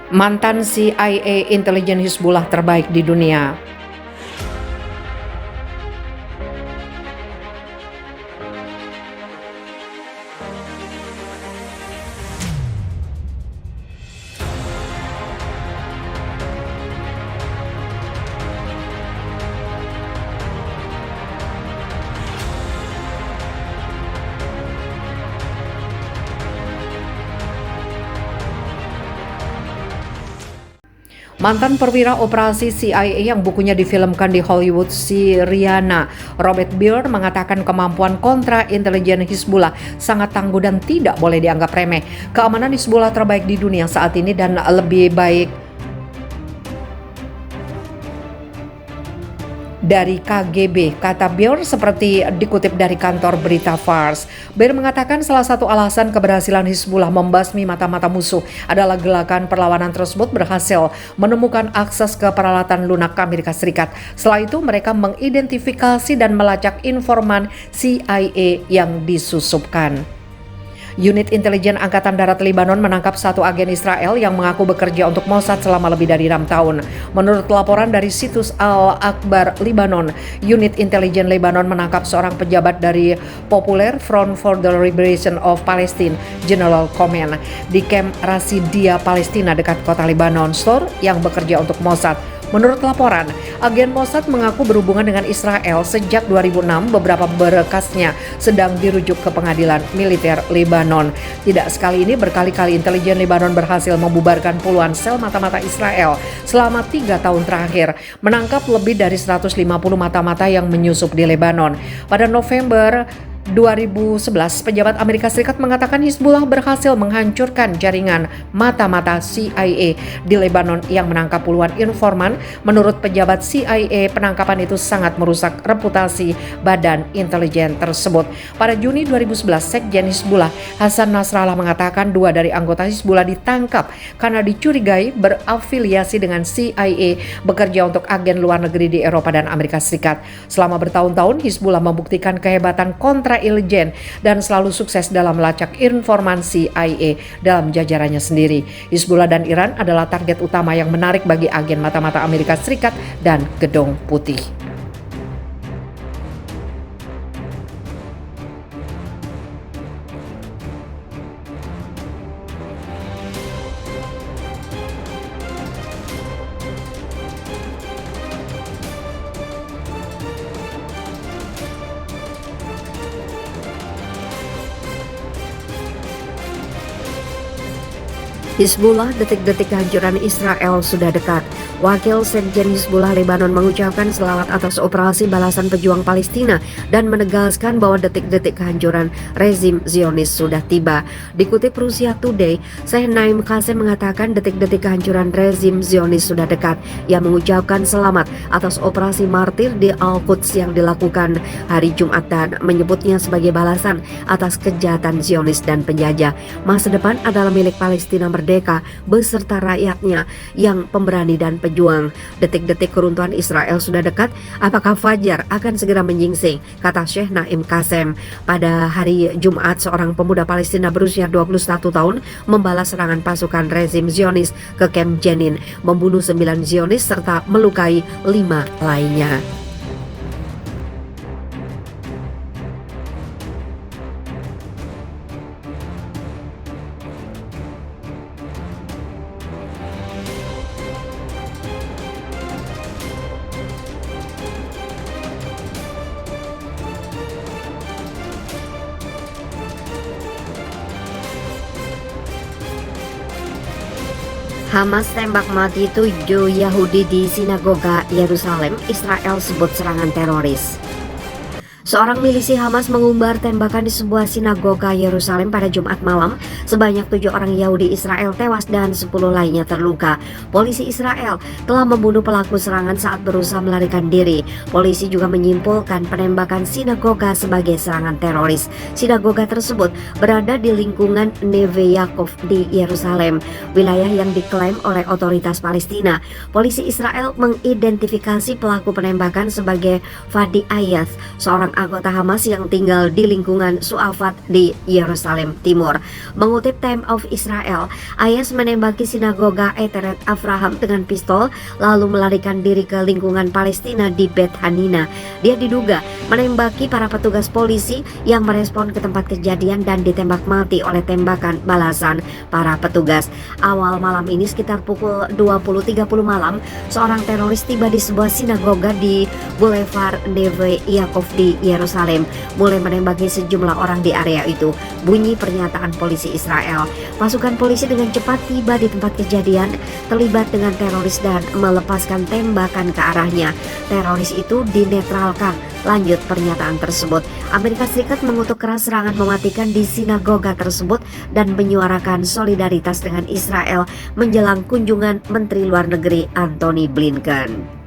mantan CIA intelijen Hizbullah terbaik di dunia. Mantan perwira operasi CIA yang bukunya difilmkan di Hollywood, Syriana Robert Beer, mengatakan kemampuan kontra intelijen Hizbullah sangat tangguh dan tidak boleh dianggap remeh. Keamanan Hizbullah terbaik di dunia saat ini dan lebih baik dari KGB, kata Beer seperti dikutip dari kantor berita Fars. Beer mengatakan salah satu alasan keberhasilan Hizbullah membasmi mata-mata musuh adalah gerakan perlawanan tersebut berhasil menemukan akses ke peralatan lunak Amerika Serikat. Setelah itu mereka mengidentifikasi dan melacak informan CIA yang disusupkan. Unit intelijen Angkatan Darat Lebanon menangkap satu agen Israel yang mengaku bekerja untuk Mossad selama lebih dari 6 tahun. Menurut laporan dari situs Al-Akbar Lebanon, unit intelijen Lebanon menangkap seorang pejabat dari Popular Front for the Liberation of Palestine, General Command, di Camp Rasidia, Palestina dekat kota Lebanon Sur yang bekerja untuk Mossad. Menurut laporan, agen Mossad mengaku berhubungan dengan Israel sejak 2006. Beberapa berkasnya sedang dirujuk ke pengadilan militer Lebanon. Tidak sekali ini, berkali-kali intelijen Lebanon berhasil membubarkan puluhan sel mata-mata Israel selama 3 tahun terakhir, menangkap lebih dari 150 mata-mata yang menyusup di Lebanon. Pada November 2011, pejabat Amerika Serikat mengatakan Hizbullah berhasil menghancurkan jaringan mata-mata CIA di Lebanon yang menangkap puluhan informan. Menurut pejabat CIA, penangkapan itu sangat merusak reputasi badan intelijen tersebut. Pada Juni 2011, Sekjen Hizbullah Hasan Nasrallah mengatakan 2 dari anggota Hizbullah ditangkap karena dicurigai berafiliasi dengan CIA, bekerja untuk agen luar negeri di Eropa dan Amerika Serikat. Selama bertahun-tahun, Hizbullah membuktikan kehebatan kontra intelijen dan selalu sukses dalam melacak informasi CIA dalam jajarannya sendiri. Hizbullah dan Iran adalah target utama yang menarik bagi agen mata-mata Amerika Serikat dan Gedung Putih. Hizbullah, detik-detik kehancuran Israel sudah dekat. Wakil Sekjen Hizbullah Lebanon mengucapkan selamat atas operasi balasan pejuang Palestina dan menegaskan bahwa detik-detik kehancuran rezim Zionis sudah tiba. Dikutip Rusia Today, Sheikh Naim Qassem mengatakan detik-detik kehancuran rezim Zionis sudah dekat. Ia mengucapkan selamat atas operasi martir di Al-Quds yang dilakukan hari Jumat dan menyebutnya sebagai balasan atas kejahatan Zionis dan penjajah. Masa depan adalah milik Palestina merdeka beserta rakyatnya yang pemberani dan pejuang. Detik-detik keruntuhan Israel sudah dekat. Apakah fajar akan segera menyingsing? Kata Sheikh Naim Qassem. Pada hari Jumat, seorang pemuda Palestina berusia 21 tahun membalas serangan pasukan rezim Zionis ke Camp Jenin, membunuh 9 Zionis serta melukai 5 lainnya. Hamas tembak mati 7 Yahudi di sinagoga Yerusalem. Israel sebut serangan teroris. Seorang milisi Hamas mengumbar tembakan di sebuah sinagoga Yerusalem pada Jumat malam. Sebanyak 7 orang Yahudi Israel tewas dan 10 lainnya terluka. Polisi Israel telah membunuh pelaku serangan saat berusaha melarikan diri. Polisi juga menyimpulkan penembakan sinagoga sebagai serangan teroris. Sinagoga tersebut berada di lingkungan Neve Yaakov di Yerusalem, wilayah yang diklaim oleh otoritas Palestina. Polisi Israel mengidentifikasi pelaku penembakan sebagai Fadi Ayaz, seorang anggota Hamas yang tinggal di lingkungan Su'afat di Yerusalem Timur. Mengutip Time of Israel, IS menembaki sinagoga Eteret Avraham dengan pistol lalu melarikan diri ke lingkungan Palestina di Bet Hanina. Dia diduga menembaki para petugas polisi yang merespon ke tempat kejadian dan ditembak mati oleh tembakan balasan para petugas. Awal malam ini sekitar pukul 20.30 malam, seorang teroris tiba di sebuah sinagoga di Boulevard Neve Yaakov di Yerusalem, mulai menembaki sejumlah orang di area itu. Bunyi pernyataan polisi Israel. Pasukan polisi dengan cepat tiba di tempat kejadian, terlibat dengan teroris dan melepaskan tembakan ke arahnya. Teroris itu dinetralkan. Lanjut pernyataan tersebut. Amerika Serikat mengutuk keras serangan mematikan di sinagoga tersebut dan menyuarakan solidaritas dengan Israel menjelang kunjungan Menteri Luar Negeri Antony Blinken.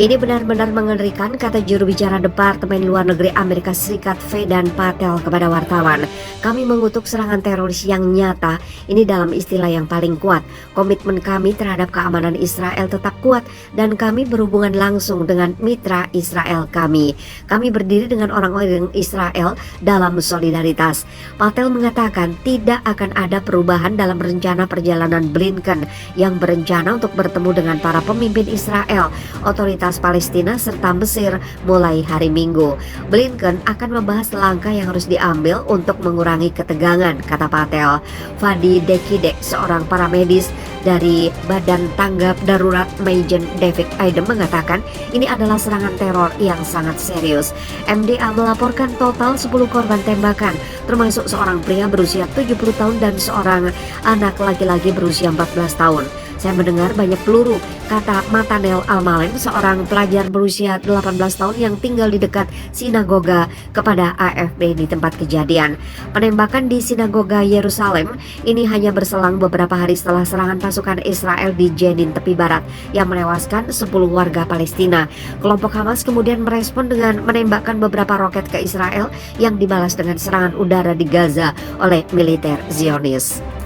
Ini benar-benar mengerikan, kata juru bicara Departemen Luar Negeri Amerika Serikat Vedant Patel kepada wartawan. Kami mengutuk serangan teroris yang nyata, ini dalam istilah yang paling kuat. Komitmen kami terhadap keamanan Israel tetap kuat dan kami berhubungan langsung dengan mitra Israel kami. Kami berdiri dengan orang-orang Israel dalam solidaritas. Patel mengatakan tidak akan ada perubahan dalam rencana perjalanan Blinken yang berencana untuk bertemu dengan para pemimpin Israel, otoritas Palestina serta Mesir mulai hari Minggu. Blinken akan membahas langkah yang harus diambil untuk mengurangi ketegangan, kata Patel. Fadi Dekidek, seorang paramedis dari Badan Tanggap Darurat Majen David Aidem, mengatakan ini adalah serangan teror yang sangat serius. MDA melaporkan total 10 korban tembakan, termasuk seorang pria berusia 70 tahun dan seorang anak laki-laki berusia 14 tahun. Saya mendengar banyak peluru, kata Matanel Almalem, seorang pelajar berusia 18 tahun yang tinggal di dekat sinagoga, kepada AFP di tempat kejadian. Penembakan di sinagoga Yerusalem ini hanya berselang beberapa hari setelah serangan pasukan Israel di Jenin tepi barat yang menewaskan 10 warga Palestina. Kelompok Hamas kemudian merespon dengan menembakkan beberapa roket ke Israel yang dibalas dengan serangan udara di Gaza oleh militer Zionis.